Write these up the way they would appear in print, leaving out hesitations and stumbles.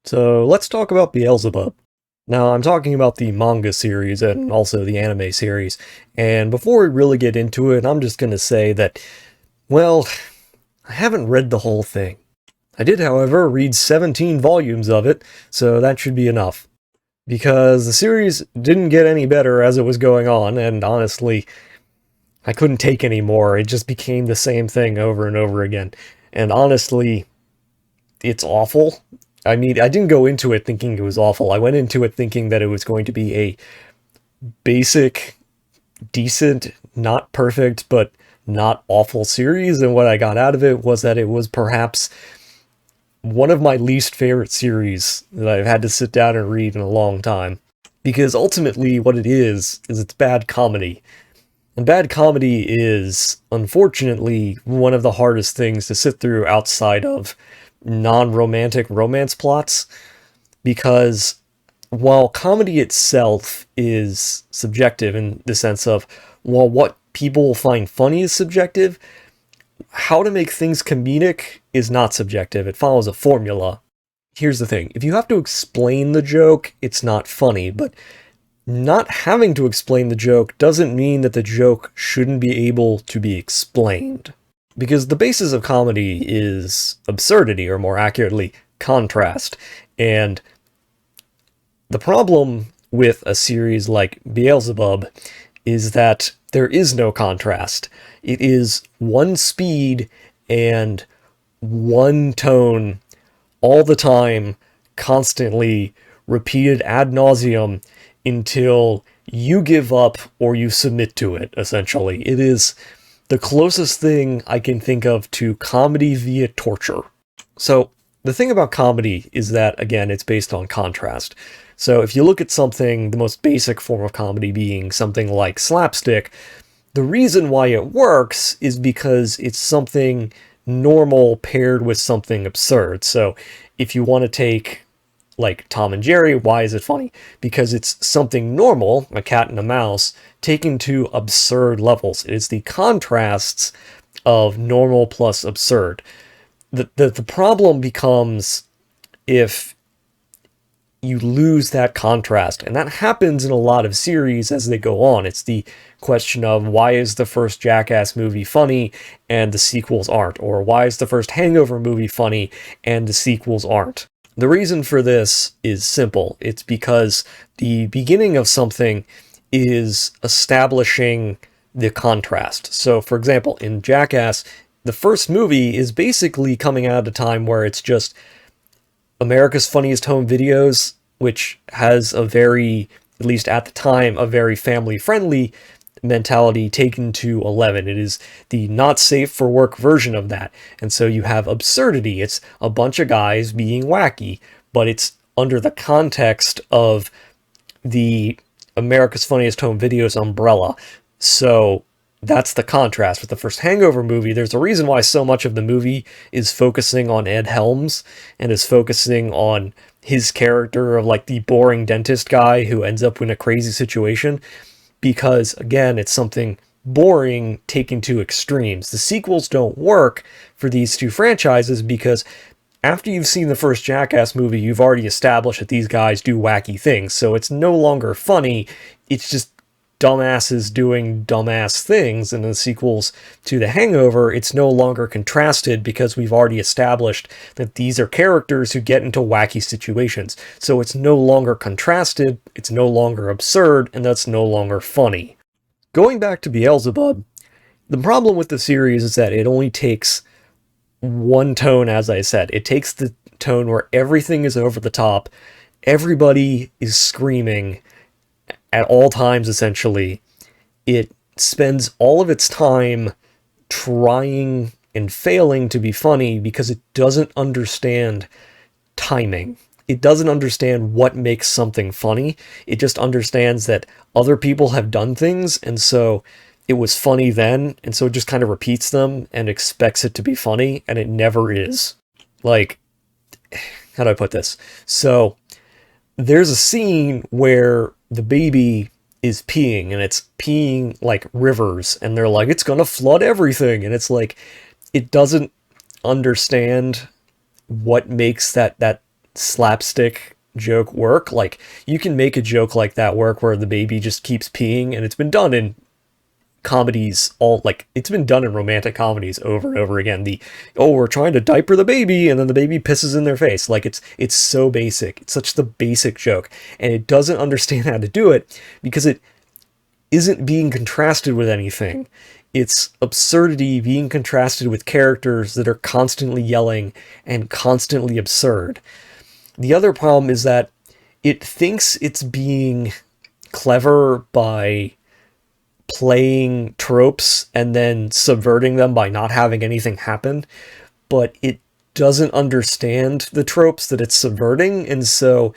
So let's talk about Beelzebub. Now, I'm talking about the manga series and also the anime series, and before we really get into it, I'm just going to say that, well, I haven't read the whole thing. I did, however, read 17 volumes of it, so that should be enough. Because the series didn't get any better as it was going on, and honestly, I couldn't take any more. It just became the same thing over and over again. And honestly, it's awful. I mean, I didn't go into it thinking it was awful. I went into it thinking that it was going to be a basic, decent, not perfect, but not awful series. And what I got out of it was that it was perhaps one of my least favorite series that I've had to sit down and read in a long time. Because ultimately, what it is it's bad comedy. And bad comedy is, unfortunately, one of the hardest things to sit through outside of non-romantic romance plots, because while comedy itself is subjective in the sense of, while what people find funny is subjective, how to make things comedic is not subjective. It follows a formula. Here's the thing. If you have to explain the joke, it's not funny, but not having to explain the joke doesn't mean that the joke shouldn't be able to be explained. Because the basis of comedy is absurdity, or more accurately, contrast. And the problem with a series like Beelzebub is that there is no contrast. It is one speed and one tone all the time, constantly, repeated ad nauseum until you give up or you submit to it, essentially. It is the closest thing I can think of to comedy via torture. So, the thing about comedy is that, again, it's based on contrast. So if you look at something, the most basic form of comedy being something like slapstick, the reason why it works is because it's something normal paired with something absurd. So if you want to take, like, Tom and Jerry, why is it funny? Because it's something normal, a cat and a mouse, taken to absurd levels. It is the contrasts of normal plus absurd. The problem becomes if you lose that contrast, and that happens in a lot of series as they go on. It's the question of, why is the first Jackass movie funny and the sequels aren't? Or why is the first Hangover movie funny and the sequels aren't? The reason for this is simple. It's because the beginning of something is establishing the contrast. So, for example, in Jackass, the first movie is basically coming out at a time where it's just America's Funniest Home Videos, which has a very, at least at the time, a very family-friendly mentality taken to 11. It is the not safe for work version of that. And so you have absurdity. It's a bunch of guys being wacky, but it's under the context of the America's Funniest Home Videos umbrella. So that's the contrast with the first Hangover movie. There's a reason why so much of the movie is focusing on Ed Helms and is focusing on his character of, like, the boring dentist guy who ends up in a crazy situation. Because, again, it's something boring taken to extremes. The sequels don't work for these two franchises because after you've seen the first Jackass movie, you've already established that these guys do wacky things. So it's no longer funny. It's just dumbasses doing dumbass things. In the sequels to The Hangover, it's no longer contrasted because we've already established that these are characters who get into wacky situations. So it's no longer contrasted, it's no longer absurd, and that's no longer funny. Going back to Beelzebub, the problem with the series is that it only takes one tone, as I said. It takes the tone where everything is over the top, everybody is screaming at all times, essentially. It spends all of its time trying and failing to be funny because it doesn't understand timing. It doesn't understand what makes something funny. It just understands that other people have done things, and so it was funny then, and so it just kind of repeats them and expects it to be funny, and it never is. Like, how do I put this? So, there's a scene where the baby is peeing, and it's peeing like rivers, and they're like, it's gonna flood everything, and it's like, it doesn't understand what makes that slapstick joke work. Like, you can make a joke like that work where the baby just keeps peeing, and it's been done in comedies it's been done in romantic comedies over and over again. We're trying to diaper the baby and then the baby pisses in their face. Like, it's so basic. It's such the basic joke, and it doesn't understand how to do it because it isn't being contrasted with anything. It's absurdity being contrasted with characters that are constantly yelling and constantly absurd. The other problem is that it thinks it's being clever by playing tropes and then subverting them by not having anything happen, but it doesn't understand the tropes that it's subverting, and so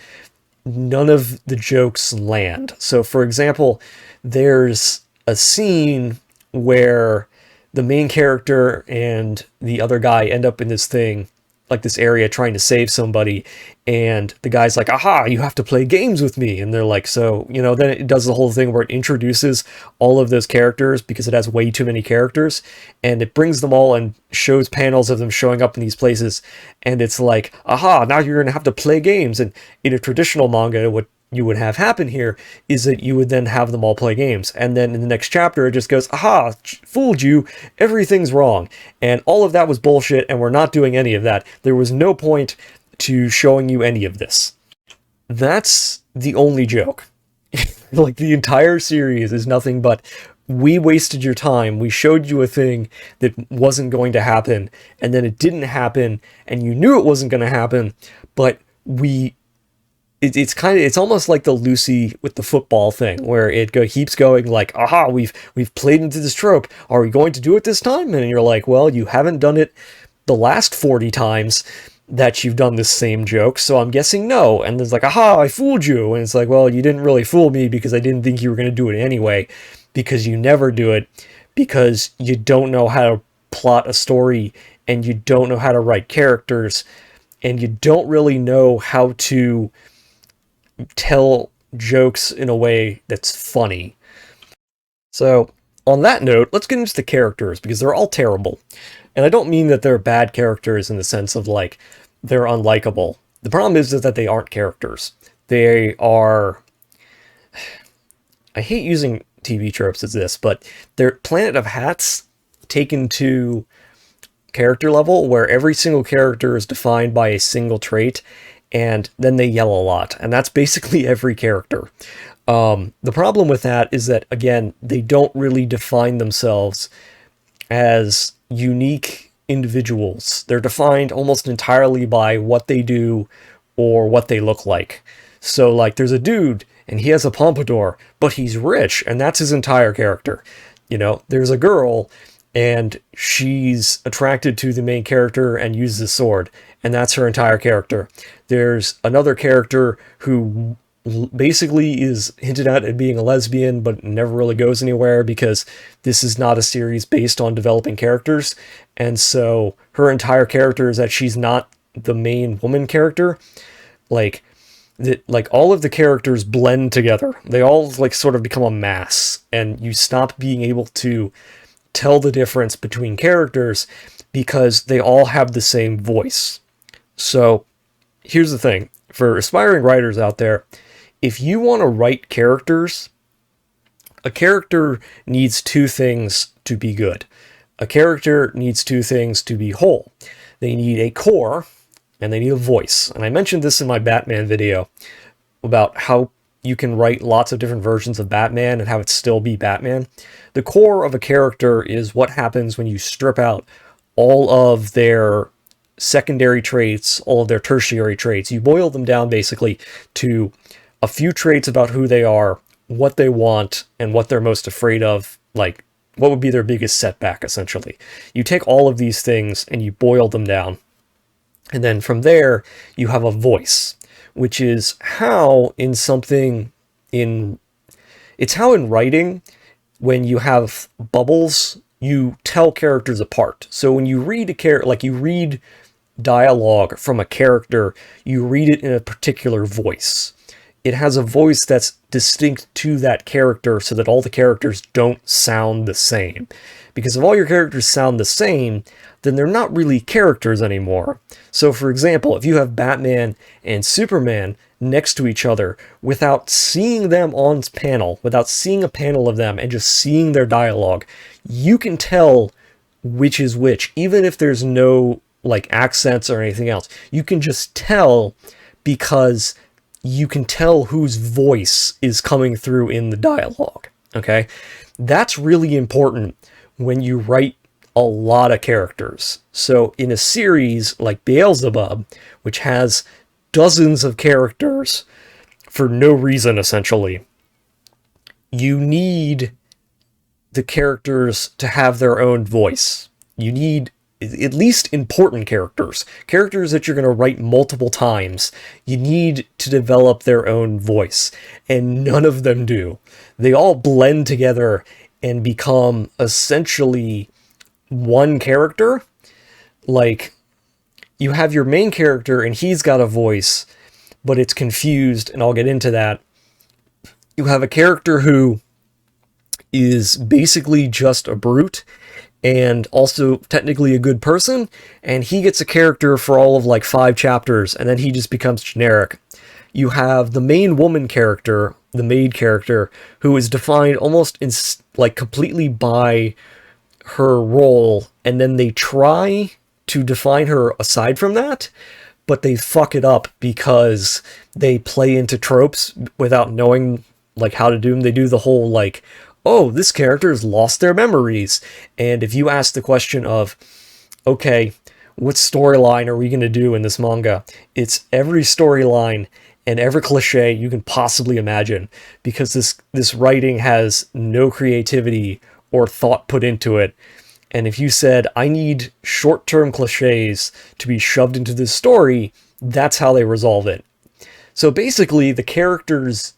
none of the jokes land. So, for example, there's a scene where the main character and the other guy end up in this thing, like this area, trying to save somebody, and the guy's like, aha, you have to play games with me. And they're like, so, then it does the whole thing where it introduces all of those characters because it has way too many characters, and it brings them all and shows panels of them showing up in these places, and it's like, aha, now you're gonna have to play games. And in a traditional manga, what you would have happen here is that you would then have them all play games, and then in the next chapter it just goes, aha, fooled you, everything's wrong, and all of that was bullshit, and we're not doing any of that. There was no point to showing you any of this. That's the only joke. Like, the entire series is nothing but, we wasted your time, we showed you a thing that wasn't going to happen, and then it didn't happen, and you knew it wasn't going to happen, but it's almost like the Lucy with the football thing, where it keeps going like, aha, we've played into this trope. Are we going to do it this time? And you're like, well, you haven't done it the last 40 times that you've done this same joke, so I'm guessing no. And it's like, aha, I fooled you. And it's like, well, you didn't really fool me because I didn't think you were going to do it anyway, because you never do it, because you don't know how to plot a story, and you don't know how to write characters, and you don't really know how to tell jokes in a way that's funny. So, on that note, let's get into the characters, because they're all terrible. And I don't mean that they're bad characters in the sense of, like, they're unlikable. The problem is that they aren't characters. They are... I hate using TV tropes as this, but they're Planet of Hats taken to character level, where every single character is defined by a single trait, and then they yell a lot, and that's basically every character. The problem with that is that, again, they don't really define themselves as unique individuals. They're defined almost entirely by what they do or what they look like. So, like, there's a dude, and he has a pompadour, but he's rich, and that's his entire character. There's a girl, and she's attracted to the main character and uses a sword, and that's her entire character. There's another character who basically is hinted at as being a lesbian, but never really goes anywhere because this is not a series based on developing characters, and so her entire character is that she's not the main woman character. Like all of the characters blend together. They all sort of become a mass, and you stop being able to tell the difference between characters because they all have the same voice. So here's the thing, for aspiring writers out there, if you want to write characters, a character needs two things to be good. A character needs two things to be whole. They need a core, and they need a voice. And I mentioned this in my Batman video about how you can write lots of different versions of Batman and have it still be Batman. The core of a character is what happens when you strip out all of their secondary traits, all of their tertiary traits. You boil them down basically to a few traits about who they are, what they want, and what they're most afraid of, like what would be their biggest setback, essentially. You take all of these things and you boil them down. And then from there, you have a voice, which is how in writing, when you have bubbles, you tell characters apart. So when you read you read dialogue from a character, you read it in a particular voice. it has a voice that's distinct to that character so that all the characters don't sound the same. Because if all your characters sound the same, then they're not really characters anymore. So for example, if you have Batman and Superman next to each other without seeing them on panel, without seeing a panel of them and just seeing their dialogue, you can tell which is which, even if there's no like accents or anything else. You can just tell because you can tell whose voice is coming through in the dialogue, okay? That's really important when you write a lot of characters. So in a series like Beelzebub, which has dozens of characters for no reason, essentially, you need the characters to have their own voice. You need at least important characters that you're going to write multiple times. You need to develop their own voice, and none of them do. They all blend together and become essentially one character. Like, you have your main character and he's got a voice, but it's confused, and I'll get into that. You have a character who is basically just a brute and also technically a good person, and he gets a character for all of like 5 chapters, and then he just becomes generic. You have the main woman character, the maid character, who is defined almost like completely by her role, and then they try to define her aside from that, but they fuck it up because they play into tropes without knowing like how to do them. They do the whole like, oh, this character has lost their memories. And if you ask the question of, okay, what storyline are we going to do in this manga? It's every storyline and every cliche you can possibly imagine, because this writing has no creativity or thought put into it. And if you said, I need short-term cliches to be shoved into this story, that's how they resolve it. So basically, the characters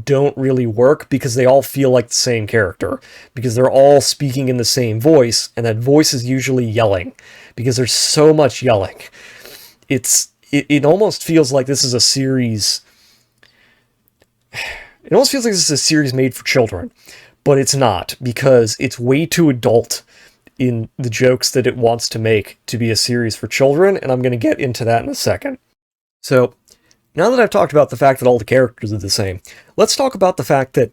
don't really work because they all feel like the same character, because they're all speaking in the same voice, and that voice is usually yelling because there's so much yelling. It almost feels like this is a series. It almost feels like this is a series made for children, but it's not, because it's way too adult in the jokes that it wants to make to be a series for children, and I'm going to get into that in a second. So now that I've talked about the fact that all the characters are the same, let's talk about the fact that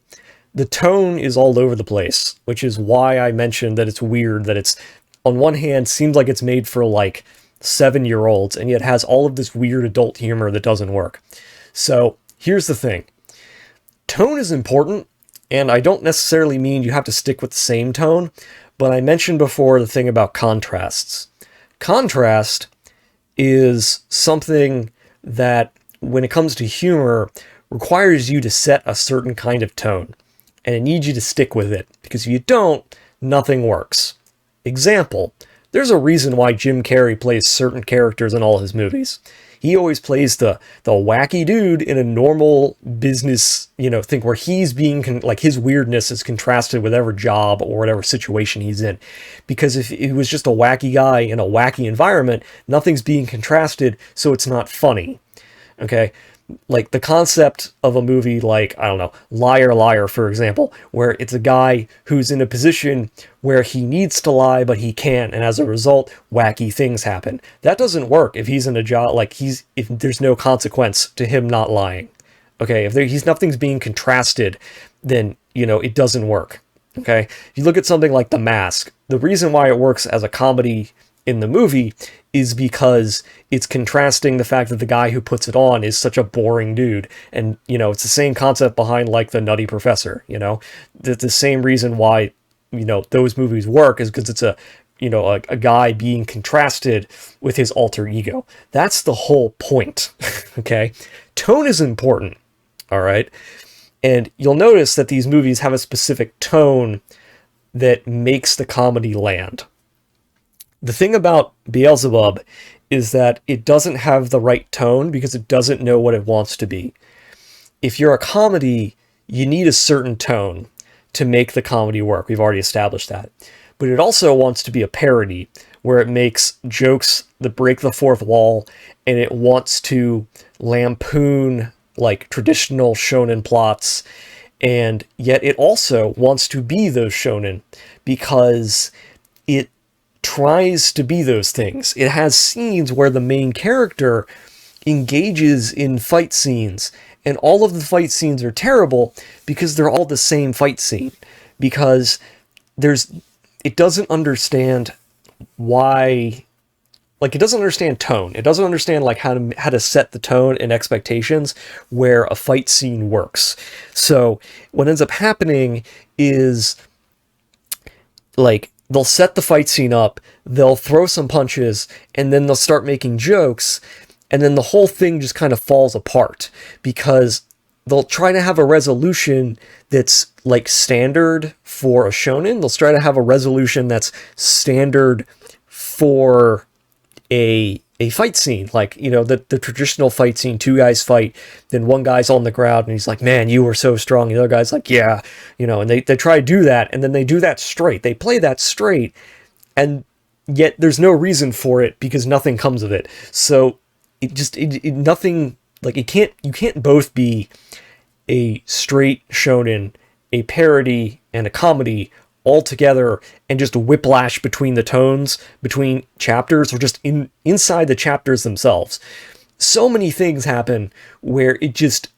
the tone is all over the place, which is why I mentioned that it's weird that it's, on one hand, seems like it's made for like 7-year-olds, and yet has all of this weird adult humor that doesn't work. So here's the thing. Tone is important, and I don't necessarily mean you have to stick with the same tone, but I mentioned before the thing about contrasts. Contrast is something that, when it comes to humor, requires you to set a certain kind of tone, and it needs you to stick with it, because if you don't, nothing works. Example, there's a reason why Jim Carrey plays certain characters in all his movies. He always plays the wacky dude in a normal business, thing where he's being, like, his weirdness is contrasted with whatever job or whatever situation he's in. Because if he was just a wacky guy in a wacky environment, nothing's being contrasted, so it's not funny. Okay? Like, the concept of a movie like, I don't know, Liar Liar, for example, where it's a guy who's in a position where he needs to lie, but he can't, and as a result, wacky things happen. That doesn't work if he's in a job, like, if there's no consequence to him not lying. Okay, if nothing's being contrasted, then, it doesn't work. Okay? If you look at something like The Mask, the reason why it works as a comedy in the movie is because it's contrasting the fact that the guy who puts it on is such a boring dude. And, it's the same concept behind, like, The Nutty Professor, the same reason why, those movies work is because it's a guy being contrasted with his alter ego. That's the whole point, okay? Tone is important, all right? And you'll notice that these movies have a specific tone that makes the comedy land. The thing about Beelzebub is that it doesn't have the right tone because it doesn't know what it wants to be. If you're a comedy, you need a certain tone to make the comedy work. We've already established that. But it also wants to be a parody, where it makes jokes that break the fourth wall, and it wants to lampoon like traditional shonen plots, and yet it also wants to be those shonen because it tries to be those things. It has scenes where the main character engages in fight scenes, and all of the fight scenes are terrible because they're all the same fight scene. Because it doesn't understand why, like, it doesn't understand tone. It doesn't understand like how to set the tone and expectations where a fight scene works. So what ends up happening is, like, they'll set the fight scene up, they'll throw some punches, and then they'll start making jokes, and then the whole thing just kind of falls apart because they'll try to have a resolution that's like standard for a shonen. They'll try to have a resolution that's standard for a fight scene, like, you know, the traditional fight scene. Two guys fight, then one guy's on the ground and he's like, man, you were so strong. The other guy's like, yeah, you know, and they try to do that, and then they do that straight. They play that straight, and yet there's no reason for it because nothing comes of it. So nothing, like, you can't both be a straight shonen, a parody, and a comedy all together and just whiplash between the tones, between chapters, or just inside the chapters themselves. So many things happen where it just,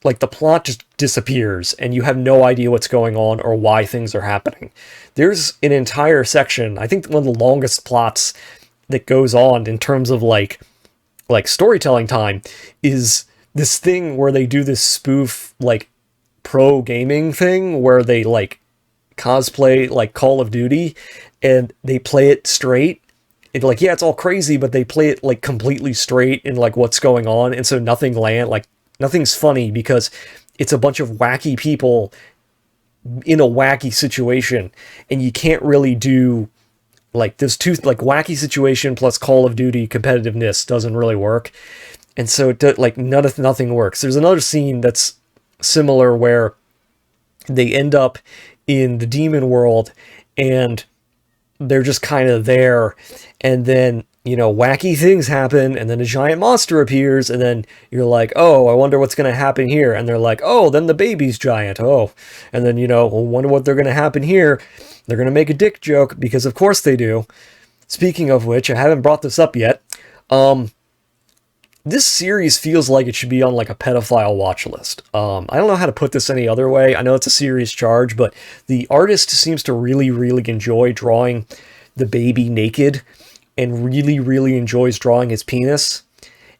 like, the plot just disappears and you have no idea what's going on or why things are happening. There's an entire section, I think one of the longest plots that goes on in terms of like storytelling time, is this thing where they do this spoof, like, pro gaming thing where they, like, cosplay like Call of Duty and they play it straight. It's like, yeah, it's all crazy, but they play it like completely straight in like what's going on, and so nothing's funny because it's a bunch of wacky people in a wacky situation, and you can't really do, like, there's two, like, wacky situation plus Call of Duty competitiveness doesn't really work, and so nothing works. There's another scene that's similar where they end up in the demon world and they're just kind of there, and then, you know, wacky things happen, and then a giant monster appears, and then you're like, oh, I wonder what's going to happen here, and they're like, oh, then the baby's giant, oh, and then, you know, I wonder what they're going to happen here. They're going to make a dick joke, because of course they do. Speaking of which, I haven't brought this up yet. This series feels like it should be on, like, a pedophile watch list. I don't know how to put this any other way. I know it's a serious charge, but the artist seems to really, really enjoy drawing the baby naked, and really, really enjoys drawing his penis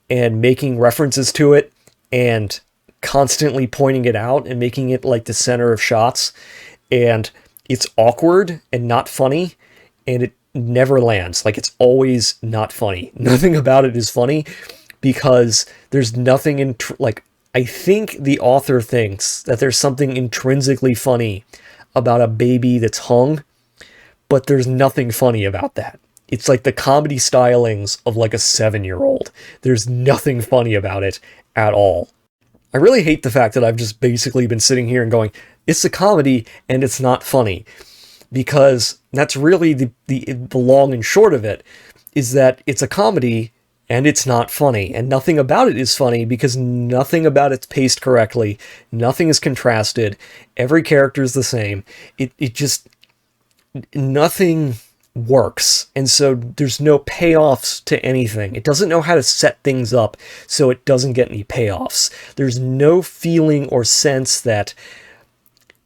and making references to it and constantly pointing it out and making it like the center of shots. And it's awkward and not funny, and it never lands. Like, it's always not funny. Nothing about it is funny, because there's nothing like, I think the author thinks that there's something intrinsically funny about a baby that's hung, but there's nothing funny about that. It's like the comedy stylings of like a 7-year-old. There's nothing funny about it at all. I really hate the fact that I've just basically been sitting here and going, it's a comedy and it's not funny, because that's really the long and short of it, is that it's a comedy and it's not funny, and nothing about it is funny because nothing about it's paced correctly. Nothing is contrasted. Every character is the same. It just, nothing works, and so there's no payoffs to anything. It doesn't know how to set things up so it doesn't get any payoffs. There's no feeling or sense that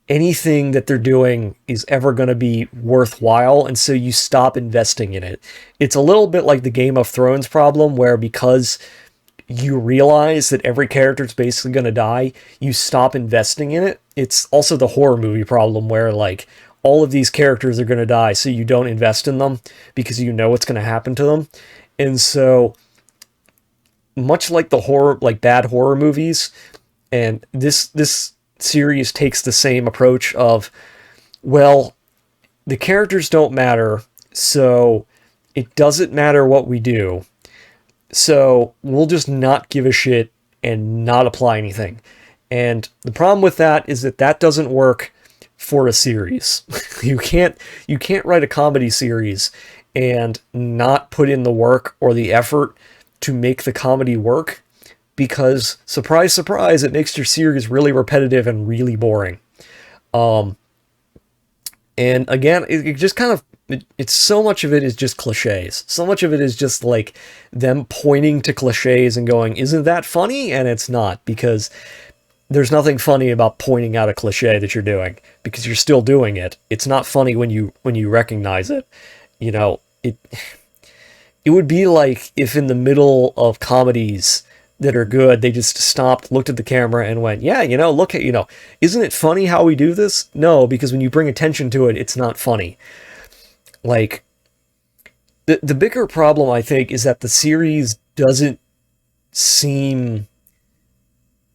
anything that they're doing is ever going to be worthwhile, and so you stop investing in it. It's a little bit like the Game of Thrones problem, where because you realize that every character is basically going to die, you stop investing in it. It's also the horror movie problem, where, like, all of these characters are going to die, so you don't invest in them because you know what's going to happen to them. And so, much like the horror, like bad horror movies, and this series takes the same approach of, well, the characters don't matter, so it doesn't matter what we do, so we'll just not give a shit and not apply anything. And the problem with that is that doesn't work for a series. You can't write a comedy series and not put in the work or the effort to make the comedy work, because, surprise, surprise, it makes your series really repetitive and really boring. And again, it just kind of, it's so much of it is just cliches. So much of it is just like them pointing to cliches and going, isn't that funny? And it's not, because there's nothing funny about pointing out a cliche that you're doing, because you're still doing it. It's not funny when you recognize it. You know, it would be like if in the middle of comedies that are good, they just stopped, looked at the camera, and went, yeah, look at, isn't it funny how we do this? No, because when you bring attention to it, it's not funny. Like, the bigger problem, I think, is that the series doesn't seem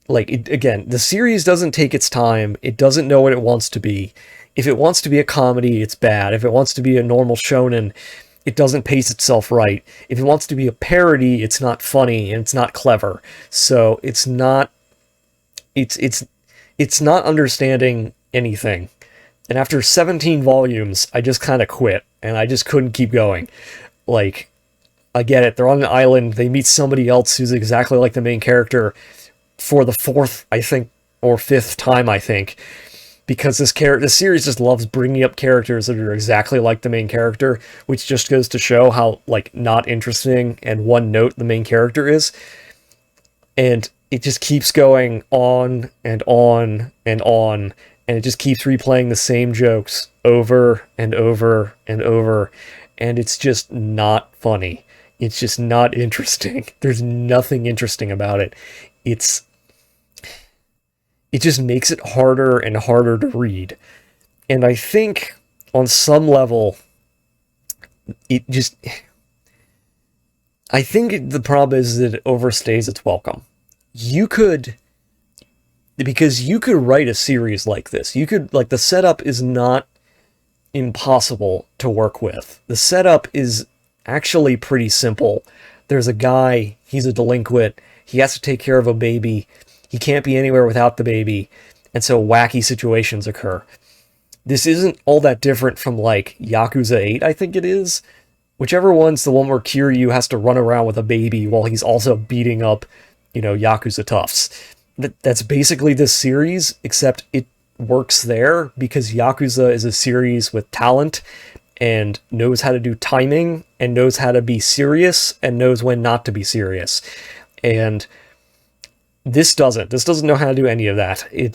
like, the series doesn't take its time. It doesn't know what it wants to be. If it wants to be a comedy, it's bad. If it wants to be a normal shonen, it doesn't pace itself right. If it wants to be a parody, it's not funny and it's not clever. So it's not understanding anything. And after 17 volumes, I just kind of quit and I just couldn't keep going. Like, I get it. They're on an island. They meet somebody else who's exactly like the main character for the fourth, I think, or fifth time, I think. Because this series just loves bringing up characters that are exactly like the main character, which just goes to show how, like, not interesting and one note the main character is. And it just keeps going on and on and on, and it just keeps replaying the same jokes over and over and over, and it's just not funny. It's just not interesting. There's nothing interesting about it. It just makes it harder and harder to read. And I think, on some level, I think the problem is that it overstays its welcome. Because you could write a series like this. The setup is not impossible to work with. The setup is actually pretty simple. There's a guy, he's a delinquent, he has to take care of a baby, he can't be anywhere without the baby, and so wacky situations occur. This isn't all that different from, like, Yakuza 8, I think it is. Whichever one's the one where Kiryu has to run around with a baby while he's also beating up, Yakuza toughs. That's basically this series, except it works there because Yakuza is a series with talent and knows how to do timing and knows how to be serious and knows when not to be serious. And this doesn't know how to do any of that. It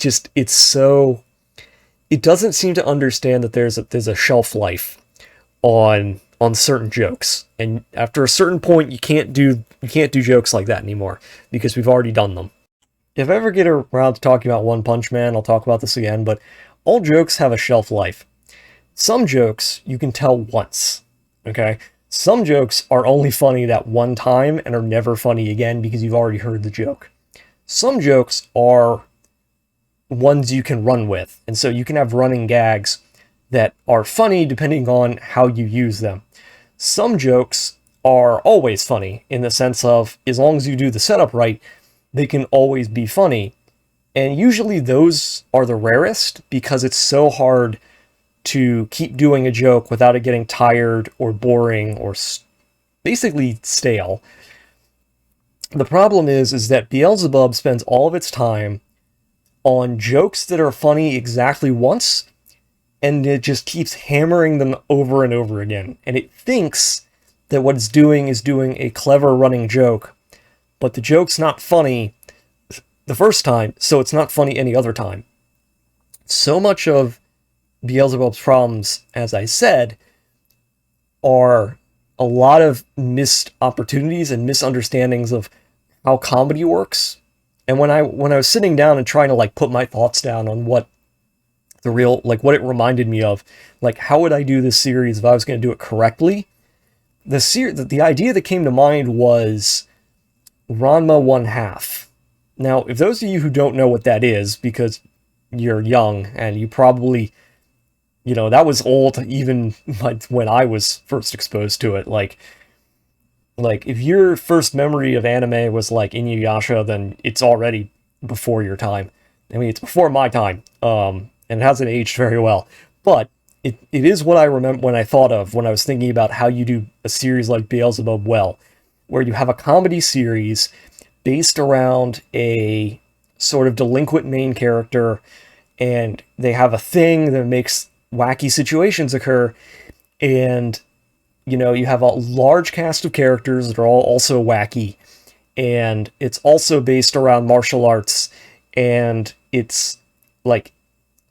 doesn't seem to understand that there's a shelf life on certain jokes. And after a certain point, you can't do jokes like that anymore because we've already done them. If I ever get around to talking about One Punch Man, I'll talk about this again, but all jokes have a shelf life. Some jokes you can tell once, okay? Some jokes are only funny that one time and are never funny again because you've already heard the joke. Some jokes are ones you can run with, and so you can have running gags that are funny depending on how you use them. Some jokes are always funny in the sense of, as long as you do the setup right, they can always be funny. And usually those are the rarest because it's so hard to keep doing a joke without it getting tired or boring or basically stale. The problem is that Beelzebub spends all of its time on jokes that are funny exactly once, and it just keeps hammering them over and over again. And it thinks that what it's doing is doing a clever running joke, but the joke's not funny the first time, so it's not funny any other time. So much of Beelzebub's problems, as I said, are a lot of missed opportunities and misunderstandings of how comedy works. And when I was sitting down and trying to, like, put my thoughts down on what what it reminded me of, like, how would I do this series if I was going to do it correctly? The idea that came to mind was Ranma 1/2. Now, if those of you who don't know what that is, because you're young and you probably, that was old even when I was first exposed to it. Like if your first memory of anime was like Inuyasha, then it's already before your time. I mean, it's before my time, and it hasn't aged very well. But it is what I remember when I thought of when I was thinking about how you do a series like Beelzebub well, where you have a comedy series based around a sort of delinquent main character, and they have a thing that makes wacky situations occur, and you have a large cast of characters that are all also wacky, and it's also based around martial arts, and it's like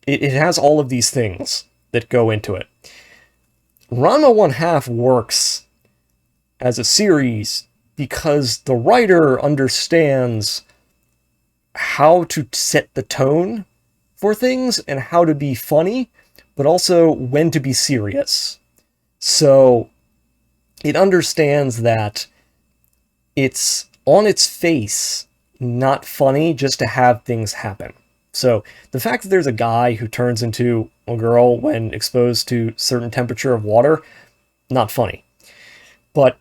it has all of these things that go into it. Ranma One Half works as a series because the writer understands how to set the tone for things and how to be funny, but also when to be serious. So it understands that it's on its face not funny just to have things happen. So the fact that there's a guy who turns into a girl when exposed to certain temperature of water, not funny. But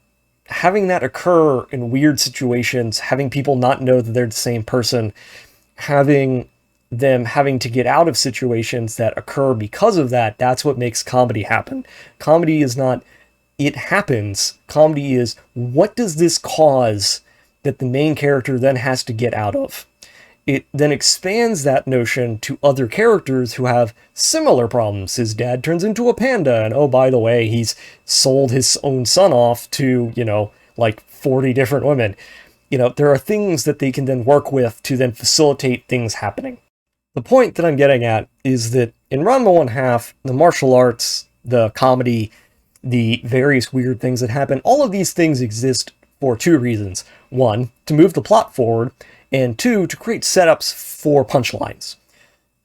having that occur in weird situations, having people not know that they're the same person, having them having to get out of situations that occur because of that, that's what makes comedy happen. Comedy is not, it happens. Comedy is, what does this cause that the main character then has to get out of? It then expands that notion to other characters who have similar problems. His dad turns into a panda, and oh, by the way, he's sold his own son off to, like 40 different women. There are things that they can then work with to then facilitate things happening. The point that I'm getting at is that in Ranma One Half, the martial arts, the comedy, the various weird things that happen, all of these things exist for two reasons. One, to move the plot forward, and two, to create setups for punchlines.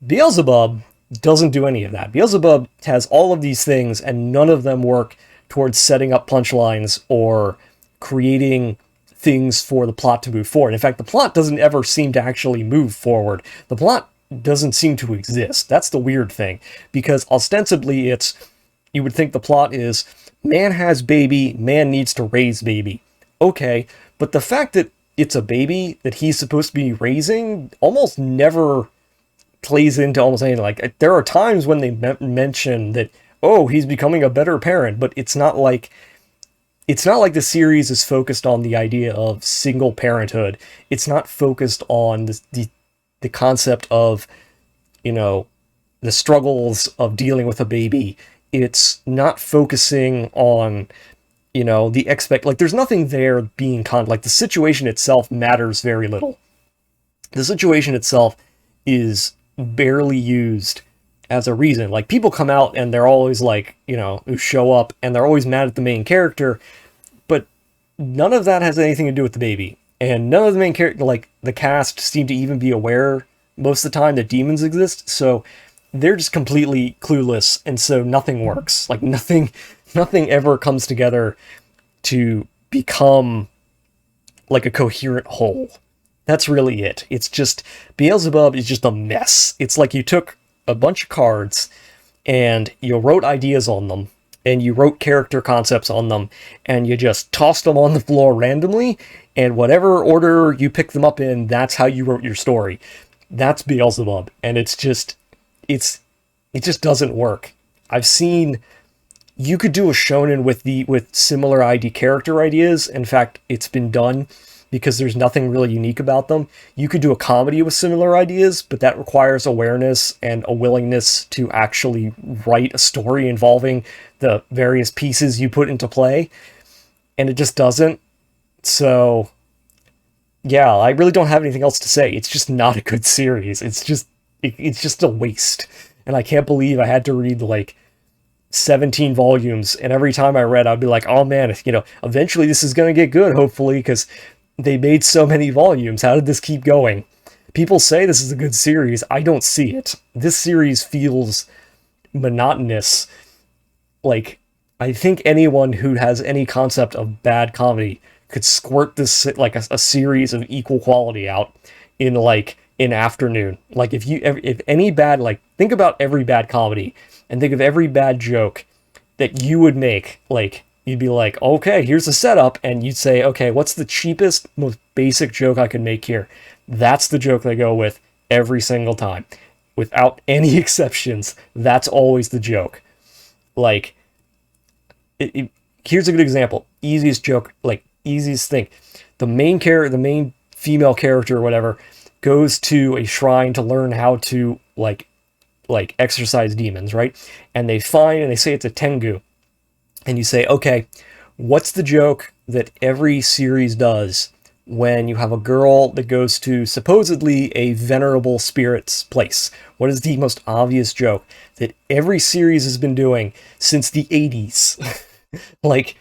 Beelzebub doesn't do any of that. Beelzebub has all of these things, and none of them work towards setting up punchlines or creating things for the plot to move forward. In fact, the plot doesn't ever seem to actually move forward. The plot doesn't seem to exist. That's the weird thing, because ostensibly you would think the plot is, man has baby, man needs to raise baby. Okay, but the fact that it's a baby that he's supposed to be raising almost never plays into almost anything. Like, there are times when they mention that, oh, he's becoming a better parent, but it's not like the series is focused on the idea of single parenthood. It's not focused on the concept of, the struggles of dealing with a baby. It's not focusing on, there's nothing there being like the situation itself matters very little. The situation itself is barely used as a reason. Like, people come out and they're always like, who show up and they're always mad at the main character, but none of that has anything to do with the baby. And none of the main character, like the cast, seem to even be aware most of the time that demons exist. So they're just completely clueless, and so nothing works. Like, nothing ever comes together to become like a coherent whole. That's really it. It's just, Beelzebub is just a mess. It's like you took a bunch of cards and you wrote ideas on them, and you wrote character concepts on them, and you just tossed them on the floor randomly, and whatever order you picked them up in, that's how you wrote your story. That's Beelzebub, and it just doesn't work. I've seen, you could do a shonen with similar character ideas. In fact, it's been done because there's nothing really unique about them. You could do a comedy with similar ideas, but that requires awareness and a willingness to actually write a story involving the various pieces you put into play, and it just doesn't. So yeah, I really don't have anything else to say. It's just not a good series. It's just a waste. And I can't believe I had to read like 17 volumes, and every time I read, I'd be like, oh man, eventually this is going to get good, hopefully, because they made so many volumes. How did this keep going? People say this is a good series. I don't see it. This series feels monotonous. Like, I think anyone who has any concept of bad comedy could squirt this, like a series of equal quality out in like an afternoon. Like, if any bad, like, think about every bad comedy and think of every bad joke that you would make. Like, you'd be like, okay, here's the setup, and you'd say, okay, what's the cheapest, most basic joke I can make here? That's the joke they go with every single time. Without any exceptions, that's always the joke. Like, here's a good example. Easiest joke, like, easiest thing. The main female character or whatever goes to a shrine to learn how to like exorcise demons, right? And they say it's a tengu. And you say, okay, what's the joke that every series does when you have a girl that goes to supposedly a venerable spirit's place? What is the most obvious joke that every series has been doing since the 80s? Like,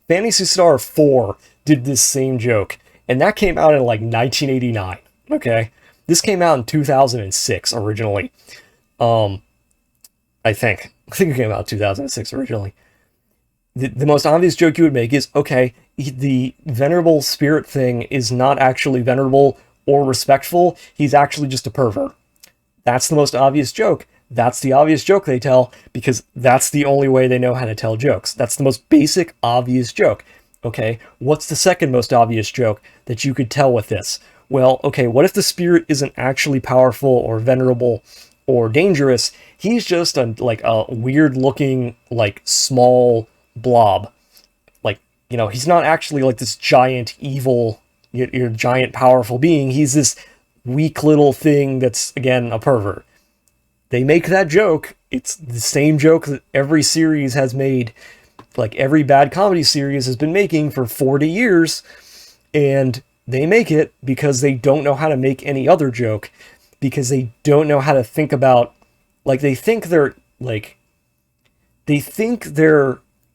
Phantasy Star 4 did this same joke, and that came out in like 1989, okay? This came out in 2006 originally. I think it came out in 2006 originally. The most obvious joke you would make is, okay, the venerable spirit thing is not actually venerable or respectful. He's actually just a pervert. That's the most obvious joke. That's the obvious joke they tell, because that's the only way they know how to tell jokes. That's the most basic, obvious joke. Okay, what's the second most obvious joke that you could tell with this? Well, okay, what if the spirit isn't actually powerful or venerable or dangerous? He's just a weird-looking, like, small blob. Like, he's not actually like this giant evil, giant powerful being. He's this weak little thing that's, again, a pervert. They make that joke. It's the same joke that every series has made, like every bad comedy series has been making for 40 years, and they make it because they don't know how to make any other joke, because they don't know how to think about, like, they think they're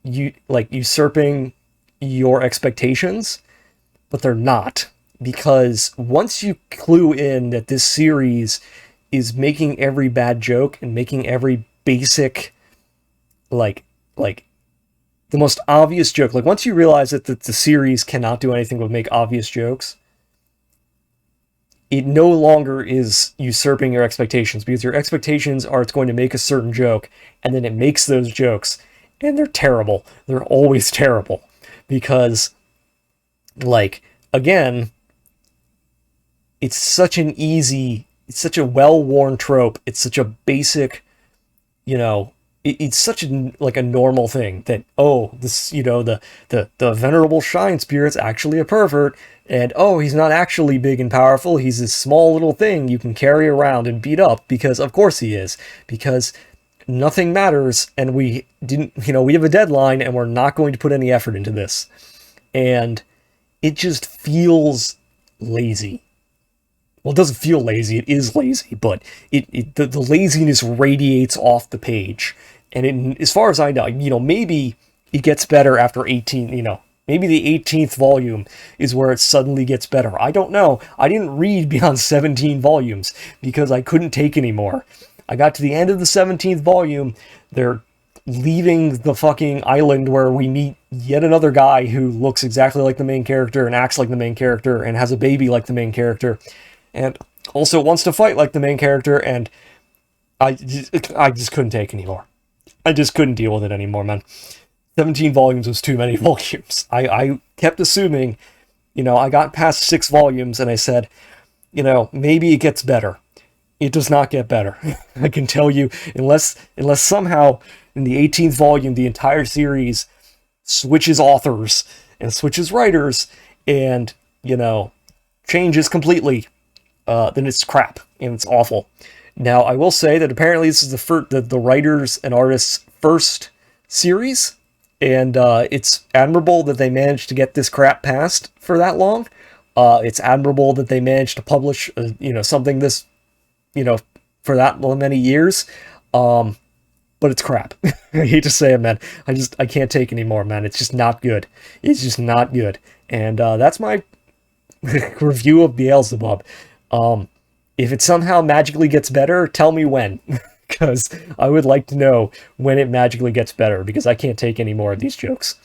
usurping your expectations, but they're not. Because once you clue in that this series is making every bad joke and making every basic, like the most obvious joke, like once you realize that the series cannot do anything but make obvious jokes, it no longer is usurping your expectations, because your expectations are it's going to make a certain joke, and then it makes those jokes, and they're terrible. They're always terrible. Because, like, again, it's such a well-worn trope. It's such a basic, it's such a normal thing that, the venerable shrine spirit's actually a pervert, and he's not actually big and powerful. He's this small little thing you can carry around and beat up, because of course he is, because nothing matters, and we have a deadline, and we're not going to put any effort into this. And it just feels lazy. Well, it doesn't feel lazy, it is lazy, but the laziness radiates off the page. And as far as I know, maybe it gets better after 18, maybe the 18th volume is where it suddenly gets better. I don't know. I didn't read beyond 17 volumes because I couldn't take anymore. I got to the end of the 17th volume, they're leaving the fucking island where we meet yet another guy who looks exactly like the main character and acts like the main character and has a baby like the main character and also wants to fight like the main character, and I just couldn't take anymore. I just couldn't deal with it anymore, man. 17 volumes was too many volumes. I kept assuming, I got past 6 volumes and I said, maybe it gets better. It does not get better. I can tell you, unless somehow in the 18th volume the entire series switches authors and switches writers and, changes completely, then it's crap and it's awful. Now, I will say that apparently this is the writers and artists' first series, and it's admirable that they managed to get this crap passed for that long. It's admirable that they managed to publish, something this, for that many years. But it's crap. I hate to say it, man. I can't take anymore, man. It's just not good. It's just not good. And that's my review of Beelzebub. If it somehow magically gets better, tell me when. Because I would like to know when it magically gets better, because I can't take any more of these jokes.